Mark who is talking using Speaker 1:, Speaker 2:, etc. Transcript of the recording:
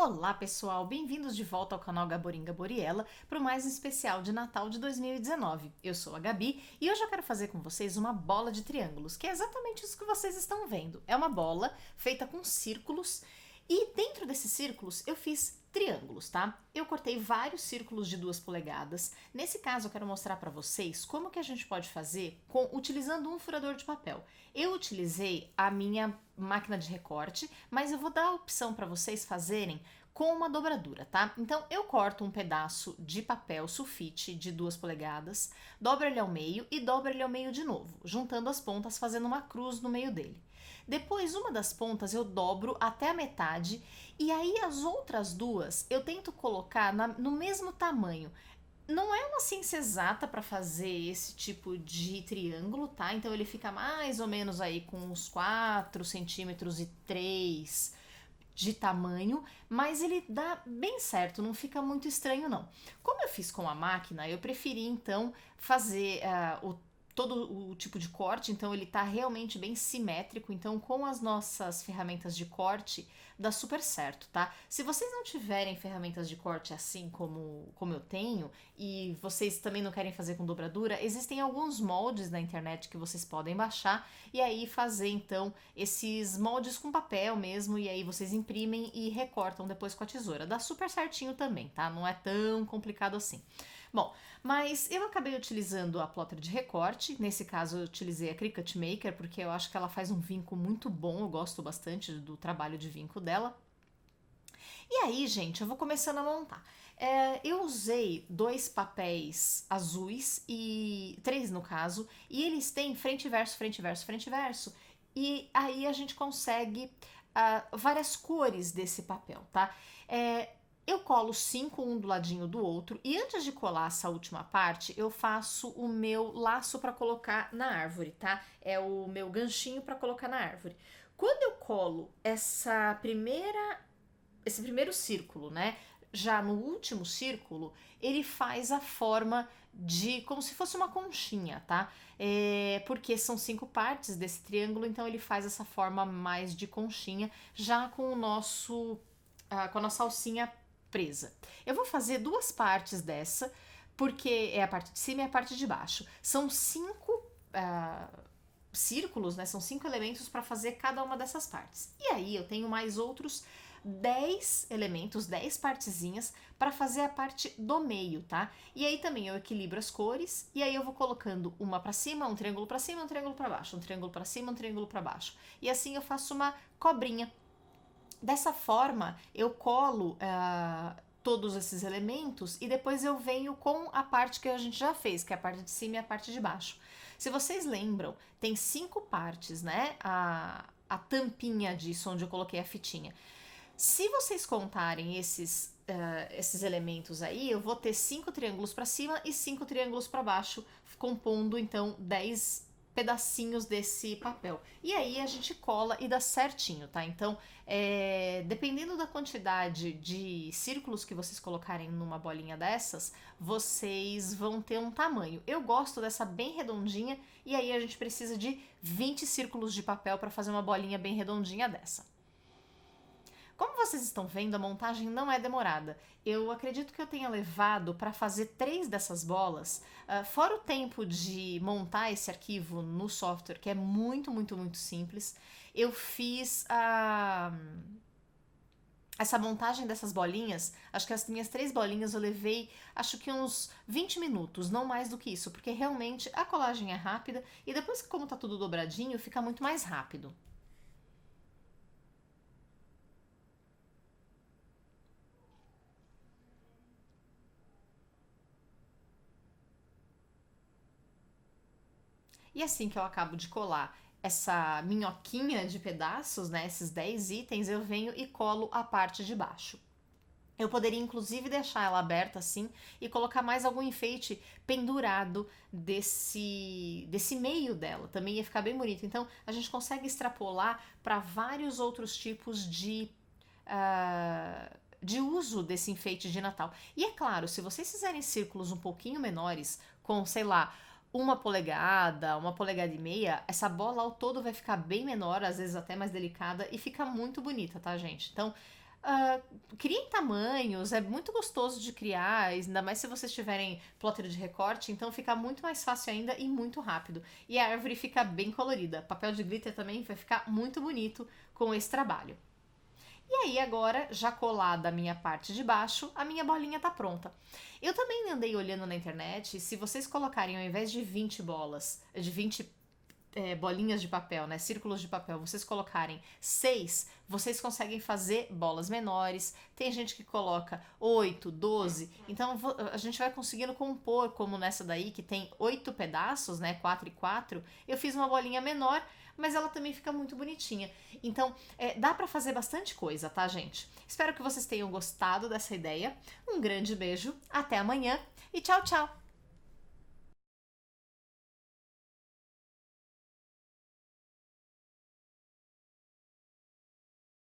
Speaker 1: Olá pessoal, bem-vindos de volta ao canal Gaborim Gaboriela para o mais um especial de Natal de 2019. Eu sou a Gabi e hoje eu quero fazer com vocês uma bola de triângulos, que é exatamente isso que vocês estão vendo. É uma bola feita com círculos e dentro desses círculos eu fiz triângulos, tá? Eu cortei vários círculos de 2 polegadas. Nesse caso eu quero mostrar para vocês como que a gente pode fazer utilizando um furador de papel. Eu utilizei a minha máquina de recorte, mas eu vou dar a opção para vocês fazerem com uma dobradura, tá? Então eu corto um pedaço de papel sulfite de 2 polegadas, dobro ele ao meio e dobro ele ao meio de novo, juntando as pontas, fazendo uma cruz no meio dele. Depois, uma das pontas eu dobro até a metade e aí as outras duas eu tento colocar no mesmo tamanho. Não é uma ciência exata para fazer esse tipo de triângulo, tá? Então ele fica mais ou menos aí com uns 4 centímetros e 3 de tamanho, mas ele dá bem certo, não fica muito estranho não. Como eu fiz com a máquina, eu preferi então fazer todo o tipo de corte, então ele tá realmente bem simétrico, então com as nossas ferramentas de corte dá super certo, tá? Se vocês não tiverem ferramentas de corte assim como eu tenho, e vocês também não querem fazer com dobradura, existem alguns moldes na internet que vocês podem baixar e aí fazer então esses moldes com papel mesmo, e aí vocês imprimem e recortam depois com a tesoura. Dá super certinho também, tá? Não é tão complicado assim. Bom, mas eu acabei utilizando a plotter de recorte, nesse caso eu utilizei a Cricut Maker porque eu acho que ela faz um vinco muito bom, eu gosto bastante do trabalho de vinco dela. E aí, gente, eu vou começando a montar. Eu usei 2 papéis azuis, e 3 no caso, e eles têm frente e verso, frente e verso, frente e verso, e aí a gente consegue várias cores desse papel, tá? Eu colo 5 um do ladinho do outro e antes de colar essa última parte, eu faço o meu laço para colocar na árvore, tá? É o meu ganchinho para colocar na árvore. Quando eu colo esse primeiro círculo, né? Já no último círculo, ele faz a forma de como se fosse uma conchinha, tá? Porque são 5 partes desse triângulo, então ele faz essa forma mais de conchinha, já com com a nossa alcinha presa. Eu vou fazer 2 partes dessa, porque é a parte de cima e a parte de baixo. São 5 círculos, né? São 5 elementos para fazer cada uma dessas partes. E aí eu tenho mais outros 10 elementos, 10 partezinhas para fazer a parte do meio, tá? E aí também eu equilibro as cores e aí eu vou colocando uma para cima, um triângulo para cima, um triângulo para baixo, um triângulo para cima, um triângulo para baixo. E assim eu faço uma cobrinha. Dessa forma, eu colo todos esses elementos e depois eu venho com a parte que a gente já fez, que é a parte de cima e a parte de baixo. Se vocês lembram, tem 5 partes, né? A tampinha disso, onde eu coloquei a fitinha. Se vocês contarem esses elementos aí, eu vou ter 5 triângulos para cima e 5 triângulos para baixo, compondo então 10 pedacinhos desse papel. E aí a gente cola e dá certinho, tá? Então, dependendo da quantidade de círculos que vocês colocarem numa bolinha dessas, vocês vão ter um tamanho. Eu gosto dessa bem redondinha e aí a gente precisa de 20 círculos de papel para fazer uma bolinha bem redondinha dessa. Como vocês estão vendo, a montagem não é demorada. Eu acredito que eu tenha levado para fazer 3 dessas bolas, fora o tempo de montar esse arquivo no software, que é muito, muito, muito simples. Eu fiz essa montagem dessas bolinhas, acho que as minhas 3 bolinhas eu levei, acho que uns 20 minutos, não mais do que isso, porque realmente a colagem é rápida e depois que como tá tudo dobradinho, fica muito mais rápido. E assim que eu acabo de colar essa minhoquinha de pedaços, né, esses 10 itens, eu venho e colo a parte de baixo. Eu poderia inclusive deixar ela aberta assim e colocar mais algum enfeite pendurado desse meio dela. Também ia ficar bem bonito. Então a gente consegue extrapolar para vários outros tipos de uso desse enfeite de Natal. E é claro, se vocês fizerem círculos um pouquinho menores, com, sei lá, 1 polegada, 1,5 polegadas, essa bola ao todo vai ficar bem menor, às vezes até mais delicada, e fica muito bonita, tá, gente? Então, criem tamanhos, é muito gostoso de criar, ainda mais se vocês tiverem plotter de recorte, então fica muito mais fácil ainda e muito rápido. E a árvore fica bem colorida. Papel de glitter também vai ficar muito bonito com esse trabalho. E aí agora, já colada a minha parte de baixo, a minha bolinha tá pronta. Eu também andei olhando na internet, se vocês colocarem ao invés de 20 bolas, de 20 bolinhas de papel, né, círculos de papel, vocês colocarem 6, vocês conseguem fazer bolas menores. Tem gente que coloca 8, 12, então a gente vai conseguindo compor, como nessa daí que tem 8 pedaços, né, 4 e 4, eu fiz uma bolinha menor, mas ela também fica muito bonitinha. Então, dá pra fazer bastante coisa, tá, gente? Espero que vocês tenham gostado dessa ideia. Um grande beijo, até amanhã e tchau, tchau!